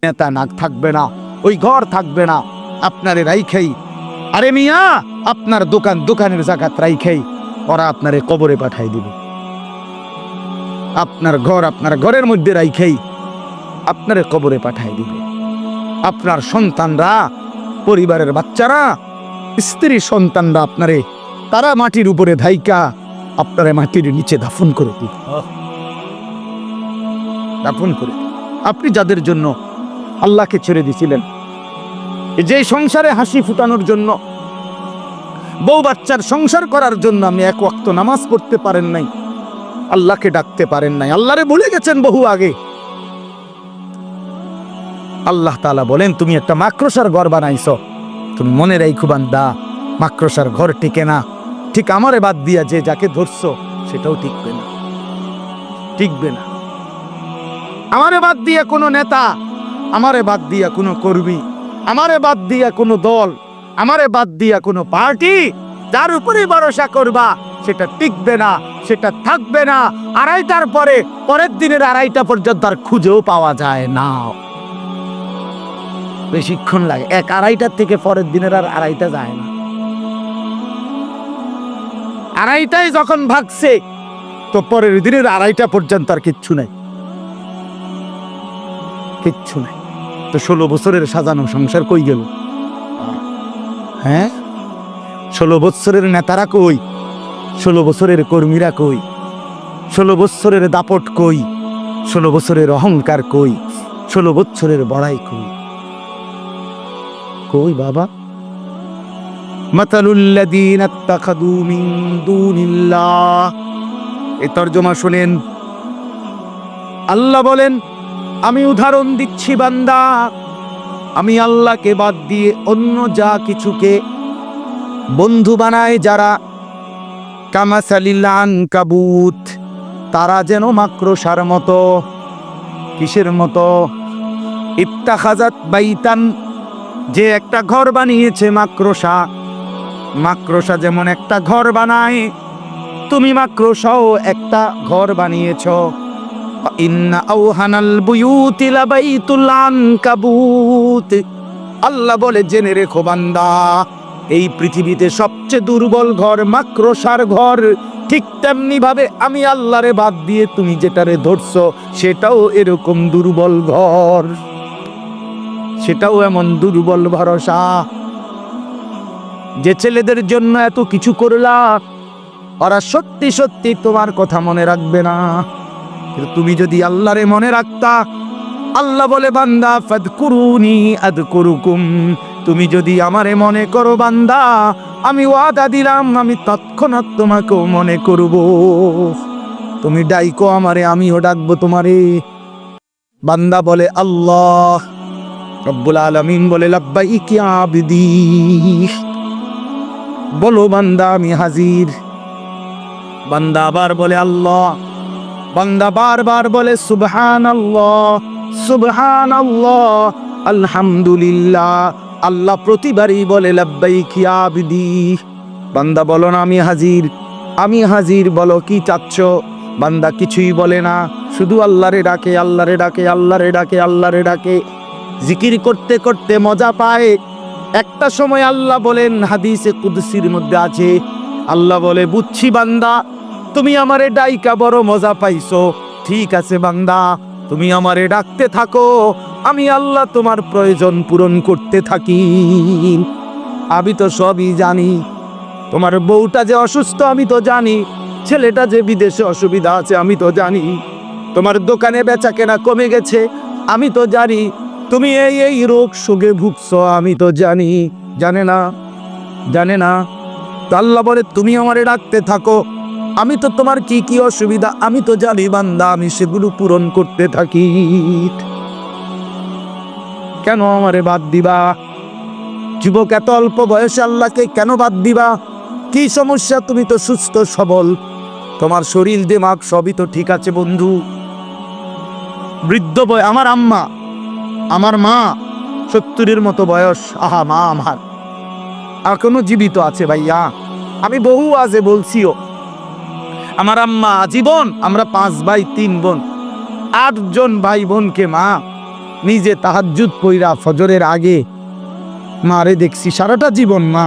নেতা নাক থাকবে না, ওই ঘর থাকবে না, আপনারে রাইখেই, আরে মিয়া আপনার দোকানের জাকাত রাইখেই ওরা আপনারে কবরে পাঠাই দিবে। আপনার ঘরের মধ্যে রাইখেই আপনারে কবরে পাঠাই দিবে। আপনার সন্তানরা, পরিবারের বাচ্চারা, স্ত্রী সন্তানরা আপনারে তারা মাটির উপরে ধাইকা আপনারে মাটির নিচে দাফন করে দিবে। দাফন করে আপনি যাদের জন্য আল্লাহকে ছেড়ে দিয়েছিলেন, যে সংসারে হাসি ফুটানোর জন্য, বউ বাচ্চার সংসার করার জন্য আপনি এক ওয়াক্ত নামাজ পড়তে পারেন নাই, আল্লাহকে ডাকতে পারেন নাই, আল্লাহরে ভুলে গেছেন বহু আগে। আল্লাহ তাআলা বলেন তুমি একটা মাকড়সার ঘর বানাইছো, তুমি মনে রাখো বান্দা মাকড়সার ঘর টিকে না, ঠিক আমারে বাদ দিয়া যে যাকে ধরছো সেটাও টিকবে না, টিকবে না। আমারে বাদ দিয়া কোনো নেতা, আমারে বাদ দিয়া কোনো কর্মী, আমারে বাদ দিয়া কোনো দল, আমারে বাদ দিয়া কোনো পার্টি, যার উপরে ভরসা করবা সেটা টিকবে না, সেটা থাকবে না। আড়াইটার পরে পরের দিনের আড়াইটা পর্যন্ত আর খুঁজেও পাওয়া যায় না, বেশিক্ষণ লাগে। এক আড়াইটার থেকে পরের দিনের আর আড়াইটা যায় না। আড়াইটায় যখন ভাগছে তো পরের দিনের আড়াইটা পর্যন্ত আর কিচ্ছু নাই, কিচ্ছু নাই। তো 16 বছরের সাজানো সংসার কই গেল? হ্যাঁ, 16 বছরের নেতারা কই? 16 বছরের কর্মীরা কই? 16 বছরের দাপট কই? 16 বছরের অহংকার কই? 16 বছরের বড়াই কই? কই বাবা? মাতালুল্লাযীনা ইত্তাখাযু মিন দুনিল্লাহ, এই তরজমা শুনেন। আল্লাহ বলেন আমি উদাহরণ দিচ্ছি বান্দা, আমি আল্লাহকে বাদ দিয়ে অন্য যা কিছুকে বন্ধু বানায় যারা, কামাসালিল আনকাবুত, তারা যেন মাকড়সার মতো। কিসের মতো? ইত্তাখাযাত বাইতান, যে একটা ঘর বানিয়েছে মাকড়সা। মাকড়সা যেমন একটা ঘর বানায়, তুমি মাকড়সাও একটা ঘর বানিয়েছো। ইন্না আওহানাল বুয়ুতি লাবাইতুল আনকাবুত, আল্লাহ বলে জেনে রেখো বান্দা, এই পৃথিবীতে সবচেয়ে দুর্বল ঘর মাকড়সার ঘর। ঠিক তেমনি ভাবে আমি আল্লাহরে বাদ দিয়ে তুমি যেটারে ধরছো সেটাও এরকম দুর্বল ঘর, সেটাও এমন দুর্বল ভরসা। যে ছেলেদের জন্য এত কিছু করলা, ওরা সত্যি সত্যি তোমার কথা মনে রাখবে না। তুমি যদি আল্লাহরে মনে রাখতা, আল্লাহ বলে বান্দা ফাদকুরুনি আযকুরুকুম, তুমি যদি আমারে মনে করো বান্দা, আমি ওয়াদা দিলাম আমি তৎক্ষণাৎ তোমাকেও মনে করব। তুমি ডাইকো আমারে, আমিও ডাকবো তোমারে। বান্দা বলে আল্লাহ, রব্বুল আলামিন বলে লাব্বাইক ইয়া আবদি, বলো বান্দা আমি হাজির। বান্দা আবার বলে আল্লাহ, বান্দা বারবার বলে সুবহানাল্লাহ সুবহানাল্লাহ আলহামদুলিল্লাহ। আল্লাহ প্রতিবারই বলে লাব্বাইক ইয়া আবদি। বান্দা বলো না আমি হাজির, আমি হাজির, বলো কি চাচ্ছ? বান্দা কিছুই বলে না, শুধু আল্লাহরে ডাকে, আল্লাহরে ডাকে, আল্লাহরে ডাকে, আল্লাহরে ডাকে। জিকির করতে করতে মজা পায়। একটা সময় আল্লাহ বলেন, হাদিসে কুদসির মধ্যে আছে, আল্লাহ বলে বুঝছি বান্দা তুমি আমারে ডাইকা বড় মজা পাইছো, ঠিক আছে বান্দা তুমি আমারে ডাকতে থাকো, আমি আল্লাহ তোমার প্রয়োজন পূরণ করতে থাকি। আমি তো সবই জানি, তোমার বউটা যে অসুস্থ আমি তো জানি, ছেলেটা যে বিদেশে অসুবিধা আছে আমি তো জানি, তোমার দোকানে বেচা কেনা কমে গেছে আমি তো জানি, তুমি এই রোগ শোকে ভুগছো আমি তো জানি। জানে না? জানে না? তো আল্লাহ বলে তুমি আমারে ডাকতে থাকো, আমি তো তোমার কি কি অসুবিধা আমি তো জানি বান্দা, আমি সেগুলো পূরণ করতে থাকি। কেন আমারে বাদ দিবা? যুবক, এত অল্প বয়সে আল্লাহকে কেন বাদ দিবা? কি সমস্যা? তুমি তো সুস্থ সবল, তোমার শরীর দিমাগ সবই তো ঠিক আছে বন্ধু। বৃদ্ধ বয়, আমার আম্মা, আমার মা 70-এর মতো বয়স, আহা মা আমার এখনো জীবিত আছে ভাইয়া। আমি বহু আজে বলছিও, আমার আম্মা জীবন। আমরা 5 ভাই 3 বোন, 8 জন ভাই বোনকে মা নিজে তাহাজ্জুদ পইরা ফজরের আগে মারে দেখছি সারাটা জীবন মা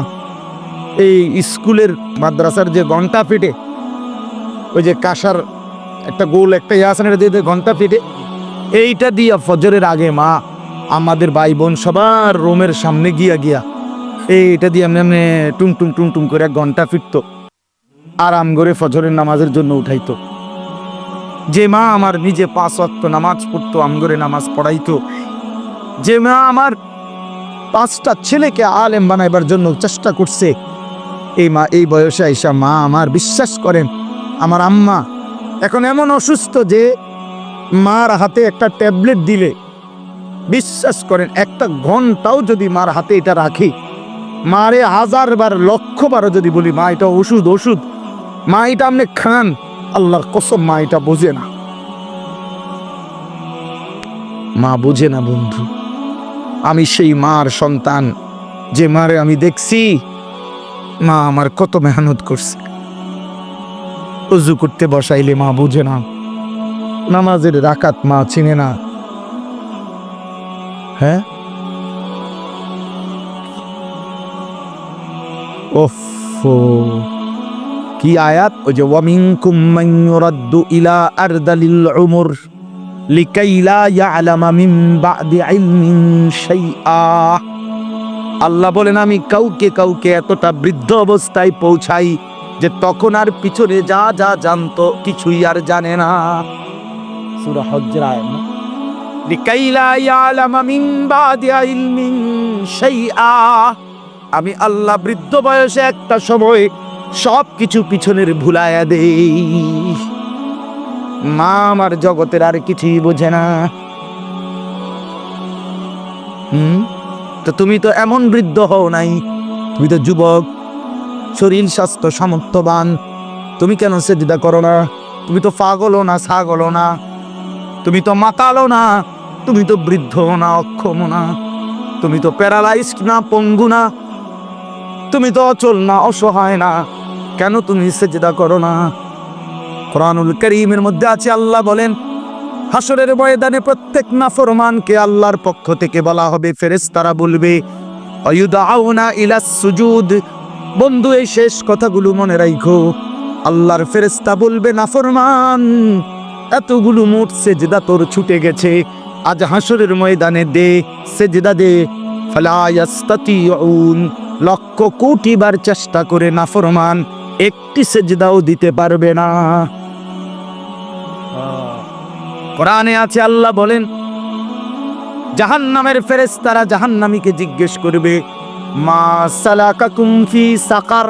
এই স্কুলের মাদ্রাসার যে ঘন্টা পিটে, ওই যে কাঁসার একটা গোল একটা ইয়ে আছে না, এটা দিয়ে ঘন্টা পিটে, এইটা দিয়া ফজরের আগে মা আমাদের ভাই বোন সবার রুমের সামনে গিয়া এইটা দিয়ে এমনি টুং টুং টুং টুং করে 1 ঘন্টা ফিরতো, আরাম করে ফজরের নামাজের জন্য উঠাইতো। যে মা আমার নিজে 5 ওয়াক্ত নামাজ পড়তো, আমগরে নামাজ পড়াইতো, যে মা আমার 5টা ছেলেকে আলেম বানাইবার জন্য চেষ্টা করছে, এই মা এই বয়সে আইসা মা আমার বিশ্বাস করেন আমার আম্মা এখন এমন অসুস্থ যে মার হাতে একটা ট্যাবলেট দিলে বিশ্বাস করেন 1 ঘন্টাও যদি মার হাতে এটা রাখি, মারে 1000 বার 1,00,000 বারও যদি বলি মা এটা ওষুধ ওষুধ, মা এটা আপনি খান, আল্লাহর কসম মা এটা বোঝে না, মা বোঝে না বন্ধু। আমি সেই মার সন্তান যে মারে আমি দেখছি মা আমার কত মেহনত করছে। উযু করতে বসাইলে মা বোঝে না, নামাজের রাকাত মা চিনে না। হ্যাঁ ওফো কি আয়াত, ওই যে ওয়ামিনকুম মান ইউরাদ্দু ইলা আরদালিল উমর লিকাই লা ইয়ালামা মিন বাদি ইলমিন শাইআ। আল্লাহ বলেন আমি কাউকে কাউকে এতটা বৃদ্ধ অবস্থায় পৌঁছাই যে তখন আর পিছনে যা যা জানতো কিছুই আর জানে না। সূরা হজ্জের আয়াত না, লিকাই লা ইয়ালামা মিন বাদি ইলমিন শাইআ। আমি আল্লাহ বৃদ্ধ বয়সে একটা সময় সব কিছু পিছনের ভুলাইয়া দেই। মা আমার জগতের আর কিছুই বোঝে না। তো তুমি তো এমন বৃদ্ধ হও নাই, তুমি তো যুবক, শরীর স্বাস্থ্য সামর্থ্যবান, তুমি কেন সেজদা করো না? তুমি তো পাগলও না ছাগলও না, তুমি তো মাতালও না, তুমি তো বৃদ্ধ না অক্ষম না, তুমি তো প্যারালাইজড না পঙ্গু না, তুমি তো অচল না অসহায় না, কেন তুমি সেজদা করো না? কোরআনুল কারীমের মধ্যে আছে আল্লাহ বলেন হাসরের ময়দানে প্রত্যেক নাফরমানকে আল্লাহর পক্ষ থেকে বলা হবে, ফেরেশতারা বলবে আয়ুদাউনা ইলাস সুজুদ। বন্ধু এই শেষ কথাগুলো মনে রাখো, আল্লাহর ফেরেশতা বলবে নাফরমান এতগুলো মোট সেজদা তোর ছুটে গেছে, আজ হাসরের ময়দানে দে সেজদা দে। ফালা ইয়াস্তাতিউন, লক্ষ কোটি বার চেষ্টা করে নাফরমান একটি সেজদাও দিতে পারবে না। কোরআনে আছে আল্লাহ বলেন জাহান্নামের ফেরেশতারা জাহান্নামীকে জিজ্ঞেস করবে মা সালাকাকুম ফি সাকার,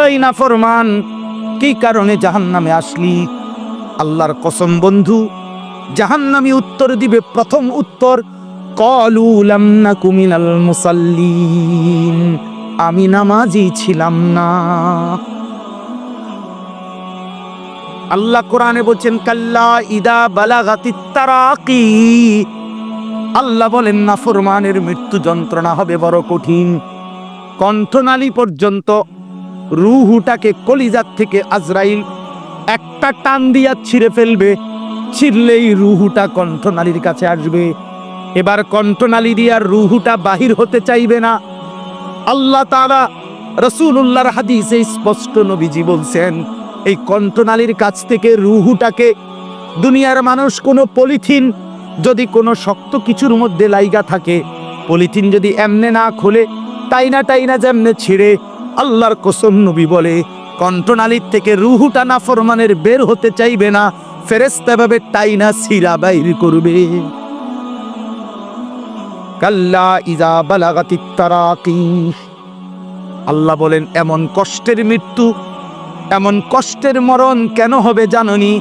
ওই নাফরমান কি কারণে জাহান্নামে আসলি? আল্লাহর কসম বন্ধু জাহান্নামী উত্তর দিবে, প্রথম উত্তর ক্বালু লাম নাকু মিনাল মুসাল্লিন, আমি নামাজি ছিলাম না। আল্লাহ কোরআনে বলছেন কাল্লা ইদা বালাগাতিত তারাকি, আল্লাহ বলেন নাফরমানের মৃত্যু যন্ত্রণা হবে বড় কঠিন, কণ্ঠনালী পর্যন্ত রূহটাকে কলিজার থেকে আজরাইল একটা টান দিয়া ছিঁড়ে ফেলবে, ছিঁড়লেই রূহটা কণ্ঠনালীর কাছে আসবে। এবার কণ্ঠনালী দিয়া রূহটা বাহির হতে চাইবে না। আল্লাহ তাআলা রাসূলুল্লাহর হাদিসে স্পষ্ট নবীজি বলছেন এই কণ্ঠনালীর কাছ থেকে রূহটাকে দুনিয়ার মানুষ কোনো পলিথিন যদি কোনো শক্ত কিছুর মধ্যে লাইগা থাকে, পলিথিন যদি এমনে না খুলে টাইনা যেমনে ছিঁড়ে, আল্লাহর কসম নবী বলে কণ্ঠনালীর থেকে রূহটা নাফরমানের বের হতে চাইবে না, ফেরেশতা ভাবে টাইনা ছিঁড়া বাইর করবে। কাল্লা ইযা বালাগাতিত তারাকি, আল্লাহ বলেন এমন কষ্টের মৃত্যু, এমন কষ্টের মরণ কেন হবে জাননি?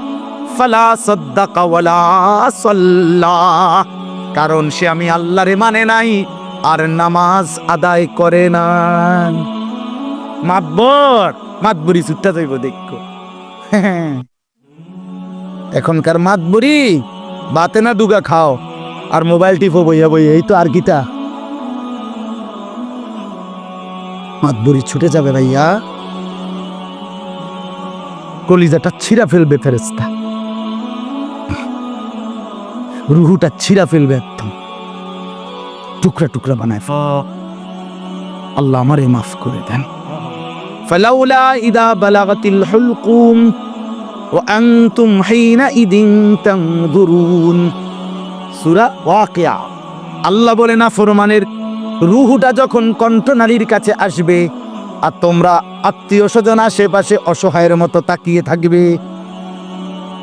ফালা সাদ্দাকা ওয়ালা সাল্লা, কারণ সে আমি আল্লাহরে মানে নাই আর নামাজ আদায় করে না। মাতবরি ছুটতে যাইব দেখো। এখনকার মাতবরি বাতে না দুগা খাও আর মোবাইল টিপো বইয়া বইয়া, এই তো আর কিটা মাতবরি ছুটে যাবে ভাইয়া, কলিজাটা ছিঁড়া ফেলবে ফেরেশতা। রুহুটা ছিঁড়া ফেলবে, একদম টুকরা টুকরা বানায়। আল্লাহ আমারে মাফ করে দেন। ফালাউলা ইদা বালাগাতিল হুলকুম ওয়া আনতুম হিনাইদিন তানজুরুন। সূরা ওয়াকিয়া। আল্লাহ বলে না, ফরমানের রুহুটা যখন কণ্ঠনালীর কাছে আসবে আর তোমরা আত্মীয় স্বজন আশেপাশে অসহায়ের মতো তাকিয়ে থাকবে,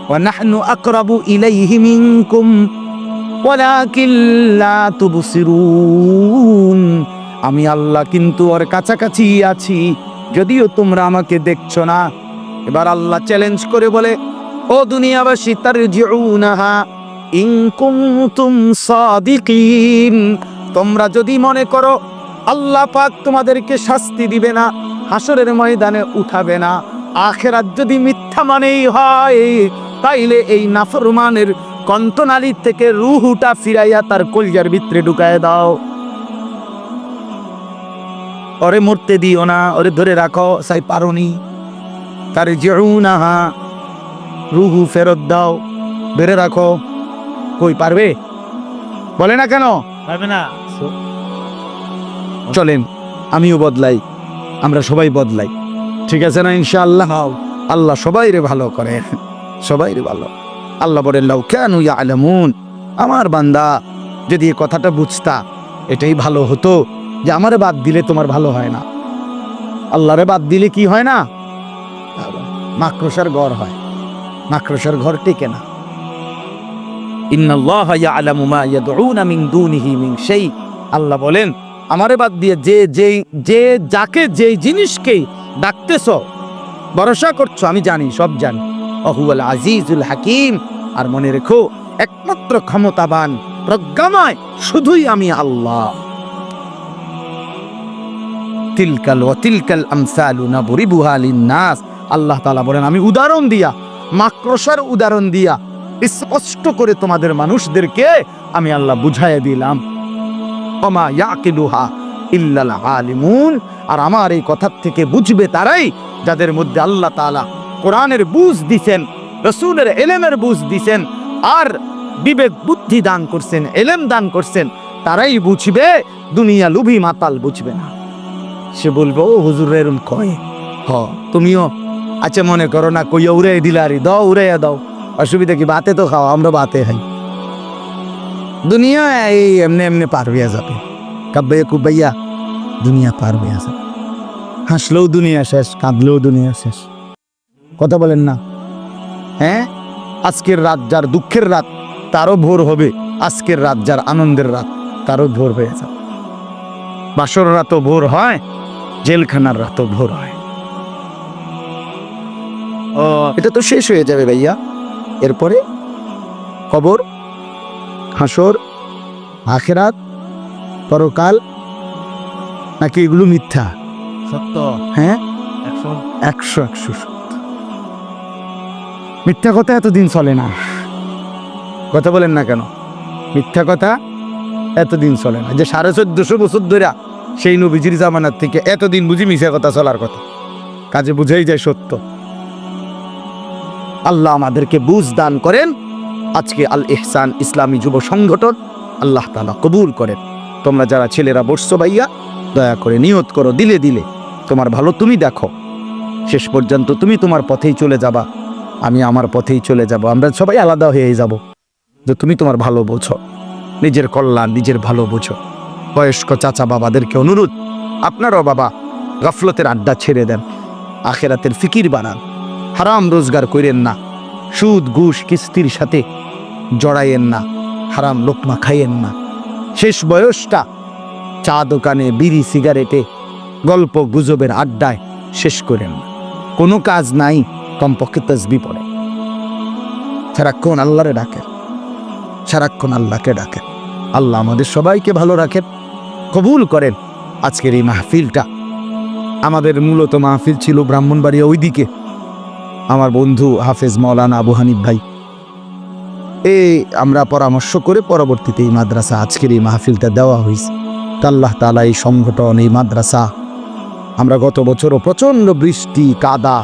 ওয়া নাহনু আকরাবু ইলাইহি মিনকুম ওয়ালাকিন লা তুবসিরুন। আমি আল্লাহ কিন্তু ওর কাছাকাছি আছি, যদিও তোমরা আমাকে দেখছো না। এবার আল্লাহ চ্যালেঞ্জ করে বলে, ও দুনিয়াবাসী, তারজিউনাহা ইন কুনতুম সাদিকিন। তোমরা যদি মনে করো আল্লাহ পাক তোমাদেরকে শাস্তি দিবে না, হাসরের ময়দানে উঠাবে না, আখিরাত যদি মিথ্যা মানেই হয়, তাইলে এই নাফরমানের কণ্ঠনালীর থেকে রুহুটা ফিরাইয়া তার কলজার ভিতরে ঢুকায় দাও। ওরে মরতে দিও না, ওরে ধরে রাখো, সাই পারোনি। তারজিউনাহা, রুহু ফেরত দাও, ধরে রাখো। কই পারবে? বলে না কেন পারবে না। চলেন আমিও বদলাই, আমরা সবাই বদলাই, ঠিক আছে না? ইনশাআল্লাহ আল্লাহ সবাইরে ভালো করে, সবাইরে ভালো। আল্লাহ বলে, লাউ কানু ইয়ালামুন, আমার বান্দা যদি এই কথাটা বুঝতা, এটাই ভালো হতো যে আমারে বাদ দিলে তোমার ভালো হয় না। আল্লাহরে বাদ দিলে কি হয় না? মাকড়সার ঘর হয়, মাকড়সার ঘর টেকে না। ইন্নাল্লাহা ইয়ালামু মা ইয়াদউনা মিন দুনিহি মিন শাই। আল্লাহ বলেন, আমারে বাদ দিয়ে যে যাকে যে জিনিসকে ডাকতেছো, ভরসা করছো, আমি জানি, সব জানি। ওহুয়াল আজিজুল হাকিম। আর মনে রেখো, একমাত্র ক্ষমতাবান প্রজ্ঞাময় শুধুই আমি আল্লাহ। তিলকাল ওয়া তিলকাল আমসালু নাবরিবুহা লিন-নাস। আল্লাহ তাআলা বলেন, আমি উদাহরণ দিয়া, মাকড়সার উদাহরণ দিয়া স্পষ্ট করে তোমাদের মানুষদেরকে আমি আল্লাহ বুঝাইয়া দিলাম। ওমা ইয়াকিলুহা ইল্লাল আলিমুন। আর আমার এই কথার থেকে বুঝবে তারাই যাদের মধ্যে আল্লাহ তাআলা কোরআনের বুঝ দিছেন, রাসূলের ইলমের বুঝ দিছেন, আর বিবেক বুদ্ধি দান করছেন, ইলম দান করছেন। তারাই বুঝবে, দুনিয়া লুভি মাতাল বুঝবে না। সে বলবে, ও হুজুর এরকম কয়, তুমিও আচ্ছা মনে করো না, কইয়া উড়াই দিলারি, দাও উড়াইয়া দাও, অসুবিধা কি? বাতে তো খাও, আমরা বাতে খাই। দুনিয়া এই এমনি এমনি পার হইয়া যাবে, কাব্বাইয়া কুব্বাইয়া দুনিয়া পার হইয়া যাবে। হাসলেও দুনিয়া শেষ, কাঁদলেও দুনিয়া শেষ। কথা বলেন না? হ্যাঁ, আজকের রাত যার দুঃখের রাত, তারও ভোর হবে। আজকের রাত যার আনন্দের রাত, তারও ভোর হয়ে যাবে। বাসর রাতও ভোর হয়, জেলখানার রাতও ভোর হয়। এটা তো শেষ হয়ে যাবে ভাইয়া। এরপরে কবর, হাসর, আখিরাত, পরকাল, নাকি এগুলো মিথ্যা? সত্য। হ্যাঁ, 100 সত্য। মিথ্যা কথা এতদিন চলে না। কথা বলেন না কেন? মিথ্যা কথা এতদিন চলে না। যে 1450 বছর ধরে সেই নবীজির জামানার থেকে এতদিন বুঝি মিথ্যা কথা চলার কথা, কাজে বুঝেই যায় সত্য। আল্লাহ আমাদেরকে বুঝ দান করেন। আজকে আল ইহসান ইসলামী যুব সংগঠন আল্লাহ তাআলা কবুল করেন। তোমরা যারা ছেলেরা বসছো ভাইয়া, দয়া করে নিয়ত করো, দিলে দিলে তোমার ভালো তুমি দেখো। শেষ পর্যন্ত তুমি তোমার পথেই চলে যাবা, আমি আমার পথেই চলে যাব। আমরা সবাই আলাদা হয়ে যাব। যে তুমি তোমার ভালো বোঝো, নিজের কল্যাণ, নিজের ভালো বোঝো। বয়স্ক চাচা বাবাদেরকে অনুরোধ, আপনারাও বাবা গাফলতের আড্ডা ছেড়ে দেন, আখেরাতের ফিকির বানান, হারাম রোজগার করেন না, সুদ ঘুষ কিস্তির সাথে জড়াইয়েন না, হারাম লোকমা খাইয়েন না। শেষ বয়সটা চা দোকানে, বিড়ি সিগারেটে, গল্প গুজবের আড্ডায় শেষ করেন না। কোনো কাজ নাই, কমপক্ষে তাসবিহ পড়ে, সারাক্ষণ আল্লাহরে ডাকেন, সারাক্ষণ আল্লাহকে ডাকেন। আল্লাহ আমাদের সবাইকে ভালো রাখেন, কবুল করেন। আজকের এই মাহফিলটা আমাদের মূলত মাহফিল ছিল ব্রাহ্মণবাড়িয়া ওইদিকে। আমার বন্ধু হাফেজ মাওলানা আবু হানিফ ভাই, এই আমরা পরামর্শ করে পরবর্তীতে এই মাদ্রাসা, আজকের এই মাহফিলটা দেওয়া হয়েছে। আল্লাহ তাআলা এই সংগঠন, এই মাদ্রাসা, আমরা গত বছরও প্রচণ্ড বৃষ্টি কাদা